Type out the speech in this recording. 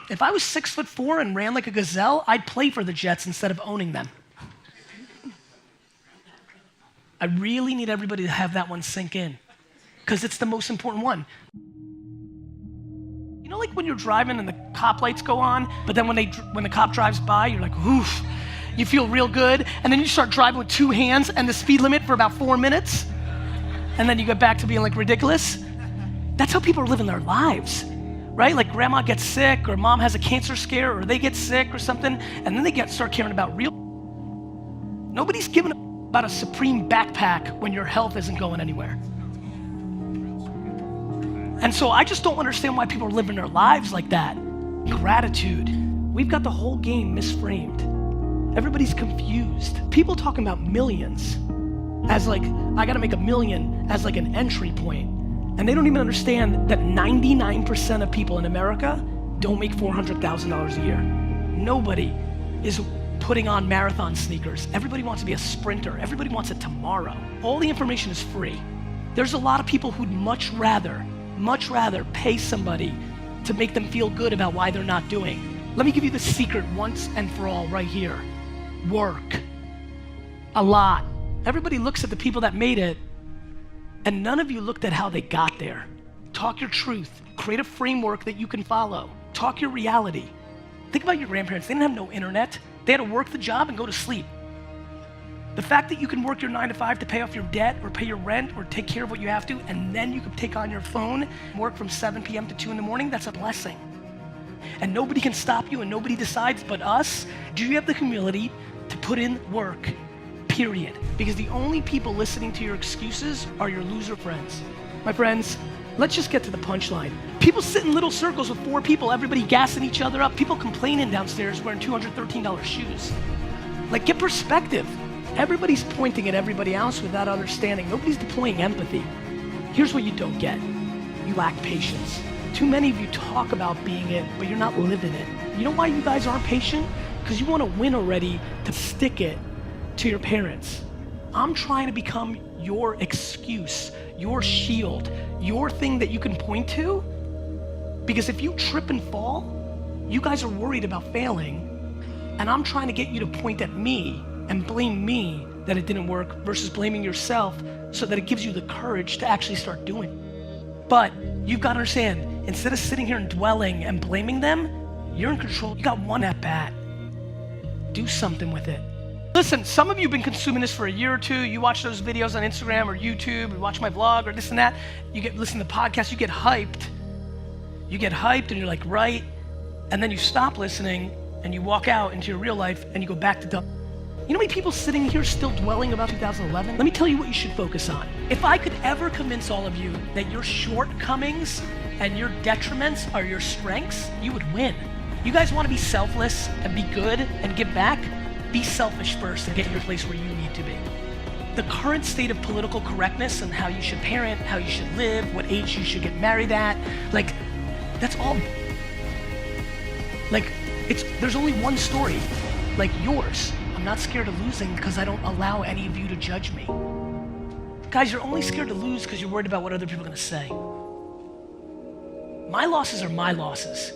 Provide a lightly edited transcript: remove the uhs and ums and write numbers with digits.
If I was 6'4" and ran like a gazelle, I'd play for the Jets instead of owning them. I really need everybody to have that one sink in, because it's the most important one. You know, like when you're driving and the cop lights go on, but then when the cop drives by, you're like, oof, you feel real good, and then you start driving with 2 hands and the speed limit for about 4 minutes, and then you get back to being like ridiculous. That's how people are living their lives, right? Like grandma gets sick, or mom has a cancer scare, or they get sick or something, and then they start caring about real. Nobody's giving about a Supreme backpack when your health isn't going anywhere. And so I just don't understand why people are living their lives like that. Gratitude. We've got the whole game misframed. Everybody's confused. People talking about millions as like, I gotta make $1 million as like an entry point. And they don't even understand that 99% of people in America don't make $400,000 a year. Nobody is putting on marathon sneakers. Everybody wants to be a sprinter. Everybody wants it tomorrow. All the information is free. There's a lot of people who'd much rather pay somebody to make them feel good about why they're not doing. Let me give you the secret once and for all right here. Work. A lot. Everybody looks at the people that made it, and none of you looked at how they got there. Talk your truth. Create a framework that you can follow. Talk your reality. Think about your grandparents. They didn't have no internet. They had to work the job and go to sleep. The fact that you can work your 9 to 5 to pay off your debt or pay your rent or take care of what you have to, and then you can take on your phone and work from 7 p.m. to 2 in the morning, that's a blessing. And nobody can stop you and nobody decides but us. Do you have the humility to put in work, period? Because the only people listening to your excuses are your loser friends. My friends, let's just get to the punchline. People sit in little circles with 4 people, everybody gassing each other up, people complaining downstairs wearing $213 shoes. Like, get perspective. Everybody's pointing at everybody else without understanding. Nobody's deploying empathy. Here's what you don't get. You lack patience. Too many of you talk about being it, but you're not living it. You know why you guys aren't patient? Because you want to win already to stick it to your parents. I'm trying to become your excuse, your shield, your thing that you can point to. Because if you trip and fall, you guys are worried about failing. And I'm trying to get you to point at me and blame me that it didn't work versus blaming yourself so that it gives you the courage to actually start doing. But you've got to understand, instead of sitting here and dwelling and blaming them, you're in control. You got one at bat. Do something with it. Listen, some of you have been consuming this for a year or two. You watch those videos on Instagram or YouTube, you watch my vlog or this and that. You listen to podcasts, you get hyped. You get hyped and you're like, right. And then you stop listening and you walk out into your real life and you go back to dumb. You know how many people sitting here still dwelling about 2011? Let me tell you what you should focus on. If I could ever convince all of you that your shortcomings and your detriments are your strengths, you would win. You guys want to be selfless and be good and give back? Be selfish first and get to your place where you need to be. The current state of political correctness and how you should parent, how you should live, what age you should get married at, like, that's all. Like, there's only one story, like yours. I'm not scared of losing because I don't allow any of you to judge me. Guys, you're only scared to lose because you're worried about what other people are going to say. My losses are my losses.